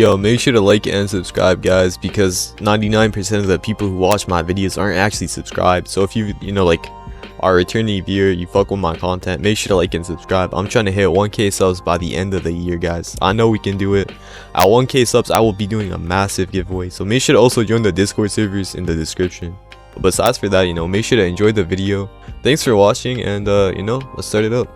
Yo, make sure to like and subscribe, guys, because 99% of the people who watch my videos aren't actually subscribed. So if you like are a returning viewer, you fuck with my content, make sure to like and subscribe. I'm trying to hit 1k subs by the end of the year, guys. I know we can do it. At 1k subs, I will be doing a massive giveaway. So make sure to also join the Discord servers in the description. But besides for that, make sure to enjoy the video. Thanks for watching, and let's start it up.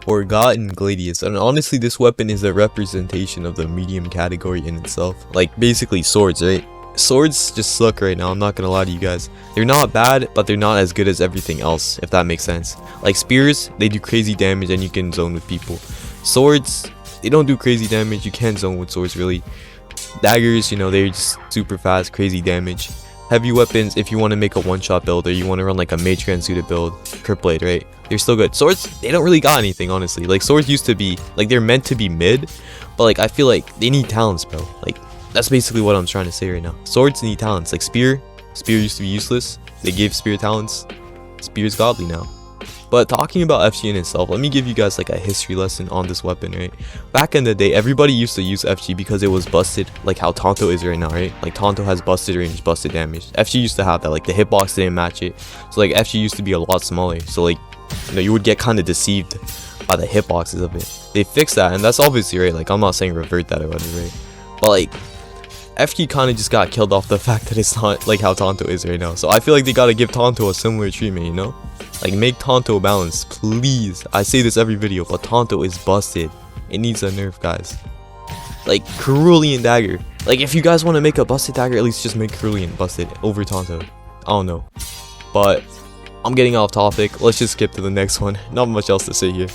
Forgotten gladius, and honestly this weapon is a representation of the medium category in itself. Like basically swords, right? Swords just suck right now, I'm not gonna lie to you guys. They're not bad, but they're not as good as everything else, if that makes sense. Like spears, they do crazy damage and you can zone with people. Swords, they don't do crazy damage, you can't zone with swords really. Daggers, they're just super fast, crazy damage. Heavy weapons, if you want to make a one-shot build or you want to run like a mage suited build, crit blade, right? They're still good. Swords, they don't really got anything, honestly. Like swords used to be like, they're meant to be mid, but like I feel like they need talents, bro. Like that's basically what I'm trying to say right now. Swords need talents. Like spear used to be useless. They gave spear talents. Spear is godly now. But talking about FG in itself, let me give you guys like a history lesson on this weapon, right? Back in the day, everybody used to use FG because it was busted, like how Tonto is right now, right? Like Tonto has busted range, busted damage. FG used to have that, like the hitbox didn't match it. So like FG used to be a lot smaller. So like, you would get kind of deceived by the hitboxes of it. They fixed that, and that's obviously right. Like I'm not saying revert that or whatever, right? But like, FG kind of just got killed off the fact that it's not like how Tonto is right now. So I feel like they gotta give Tonto a similar treatment, Like make Tonto balanced, please. I say this every video, but Tonto is busted. It needs a nerf, guys. Like Cerulean dagger. Like if you guys want to make a busted dagger, at least just make Cerulean busted over Tonto. I don't know. But I'm getting off topic. Let's just skip to the next one. Not much else to say here.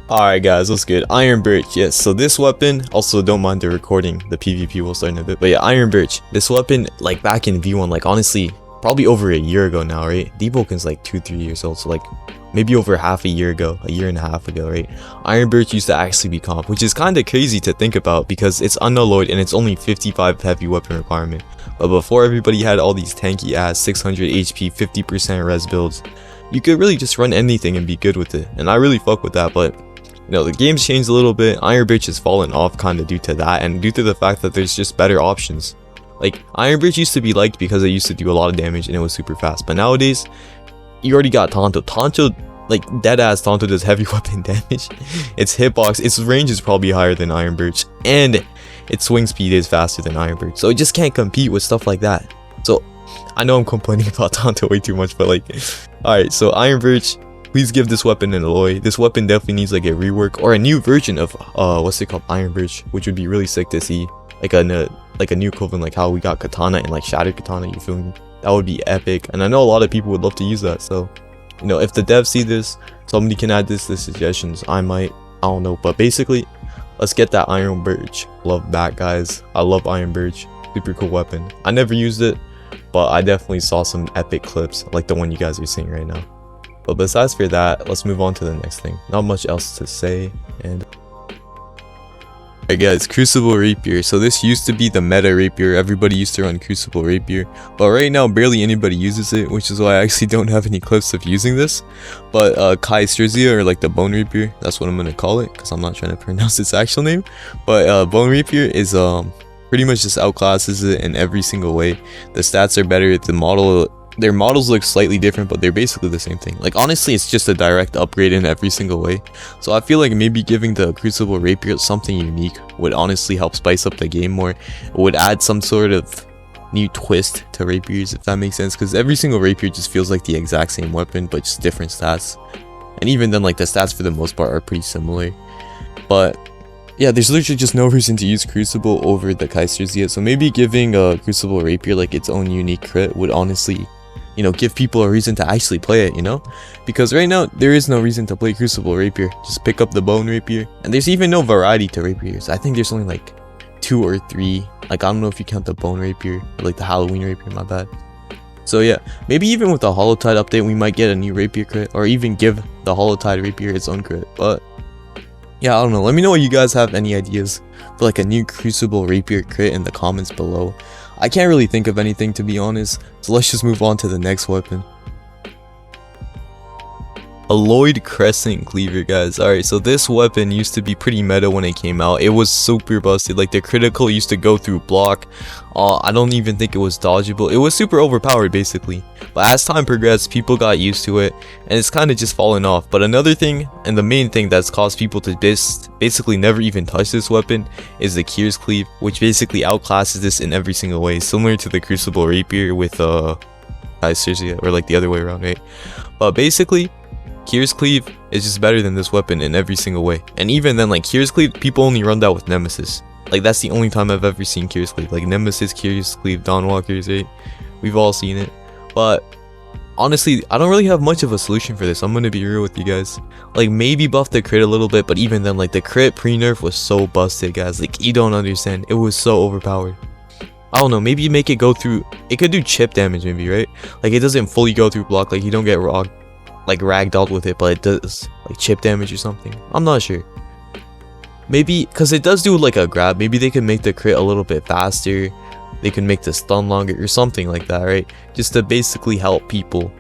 Alright guys, what's good? Iron birch, yes. So this weapon, also don't mind the recording, the PvP will start in a bit. But yeah, iron birch. This weapon, like back in V1, like honestly, probably over a year ago now, right? DEEPWOKEN's like 2-3 years old, so like maybe over half a year ago, a year and a half ago, right? Iron birch used to actually be comp, which is kind of crazy to think about because it's unalloyed and it's only 55 heavy weapon requirement. But before everybody had all these tanky ass 600 HP, 50% res builds, you could really just run anything and be good with it. And I really fuck with that, but the game's changed a little bit. Iron birch has fallen off kind of due to that and due to the fact that there's just better options. Like iron birch used to be liked because it used to do a lot of damage and it was super fast, but nowadays you already got Tonto. Tonto, like dead ass Tonto, does heavy weapon damage. Its hitbox, its range is probably higher than iron birch, and its swing speed is faster than iron birch, so it just can't compete with stuff like that. So I know I'm complaining about Tonto way too much, but like, alright, so iron birch, please give this weapon an alloy. This weapon definitely needs like a rework or a new version of what's it called, iron birch, which would be really sick to see. Like a new equivalent, like how we got katana and like shattered katana, you feel me? That would be epic, and I know a lot of people would love to use that. So if the devs see this, somebody can add this to suggestions. I don't know, but basically let's get that iron birch love back, guys. I love iron birch, super cool weapon. I never used it, but I definitely saw some epic clips like the one you guys are seeing right now. But besides for that, let's move on to the next thing. Not much else to say. And alright guys, Crucible rapier. So this used to be the meta rapier. Everybody used to run Crucible rapier, but right now barely anybody uses it, which is why I actually don't have any clips of using this. But Crescent, or like the bone rapier, that's what I'm gonna call it because I'm not trying to pronounce its actual name. But bone rapier is pretty much just outclasses it in every single way. The stats are better. Their models look slightly different, but they're basically the same thing. Like honestly, it's just a direct upgrade in every single way. So I feel like maybe giving the Crucible rapier something unique would honestly help spice up the game more. It would add some sort of new twist to rapiers, if that makes sense, because every single rapier just feels like the exact same weapon but just different stats. And even then, like the stats for the most part are pretty similar. But yeah, there's literally just no reason to use Crucible over the Crescent. So maybe giving a Crucible rapier like its own unique crit would honestly give people a reason to actually play it, because right now there is no reason to play Crucible rapier. Just pick up the bone rapier, and there's even no variety to rapiers. I think there's only like 2 or 3. Like I don't know if you count the bone rapier or like the Halloween rapier, my bad. So yeah, maybe even with the Holotide update we might get a new rapier crit, or even give the Holotide rapier its own crit. But yeah, I don't know, let me know if you guys have any ideas for like a new Crucible rapier crit in the comments below. I can't really think of anything, to be honest, so let's just move on to the next weapon. Alloyed crescent cleaver, guys. Alright, so this weapon used to be pretty meta when it came out. It was super busted. Like, the critical used to go through block. I don't even think it was dodgeable. It was super overpowered, basically. But as time progressed, people got used to it, and it's kind of just fallen off. But another thing, and the main thing that's caused people to basically never even touch this weapon, is the Kier's cleave, which basically outclasses this in every single way, similar to the Crucible rapier with guys, seriously, or like the other way around, right? But basically, Kier's cleave is just better than this weapon in every single way. And even then, like, Kier's cleave, people only run that with Nemesis. Like, that's the only time I've ever seen Kier's cleave. Like, Nemesis, Kier's cleave, Dawnwalkers, right? We've all seen it. But honestly, I don't really have much of a solution for this. I'm gonna be real with you guys. Like, maybe buff the crit a little bit, but even then, like, the crit pre-nerf was so busted, guys. Like, you don't understand. It was so overpowered. I don't know, maybe you make it go through, it could do chip damage maybe, right? Like, it doesn't fully go through block, like, you don't get ragdolled with it, but it does like chip damage or something. I'm not sure. Maybe because it does do like a grab, maybe they can make the crit a little bit faster. They can make the stun longer or something like that, right? Just to basically help people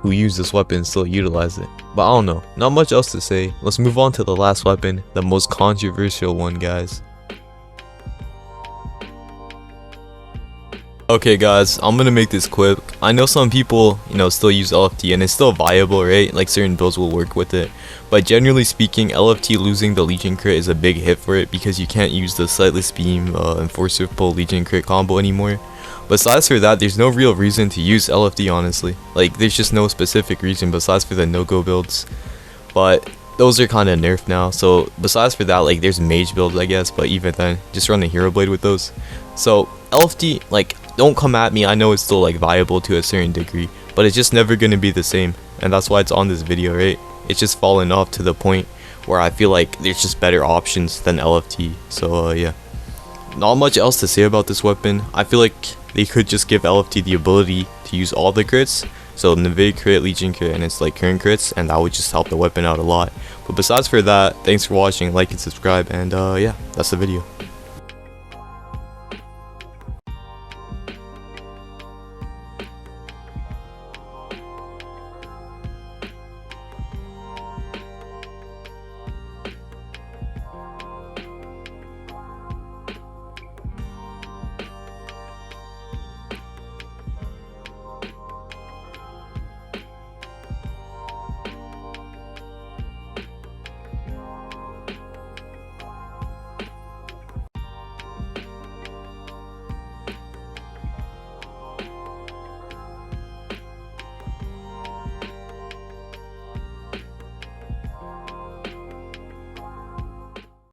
who use this weapon still utilize it. But I don't know, not much else to say. Let's move on to the last weapon, the most controversial one, guys. Okay guys, I'm gonna make this quick. I know some people, still use LFT and it's still viable, right? Like, certain builds will work with it. But generally speaking, LFT losing the Legion crit is a big hit for it because you can't use the Sightless Beam Enforcer Pull Legion crit combo anymore. Besides for that, there's no real reason to use LFT, honestly. Like, there's just no specific reason besides for the no-go builds. But those are kind of nerfed now. So besides for that, like, there's mage builds, I guess. But even then, just run the Hero Blade with those. So LFT, like, don't come at me, I know it's still like viable to a certain degree, but it's just never gonna be the same, and that's why it's on this video, right? It's just fallen off to the point where I feel like there's just better options than LFT. So yeah, not much else to say about this weapon. I feel like they could just give LFT the ability to use all the crits, so Nvidia crit, Legion crit, and it's like current crits, and that would just help the weapon out a lot. But besides for that, thanks for watching, like and subscribe, and yeah, that's the video.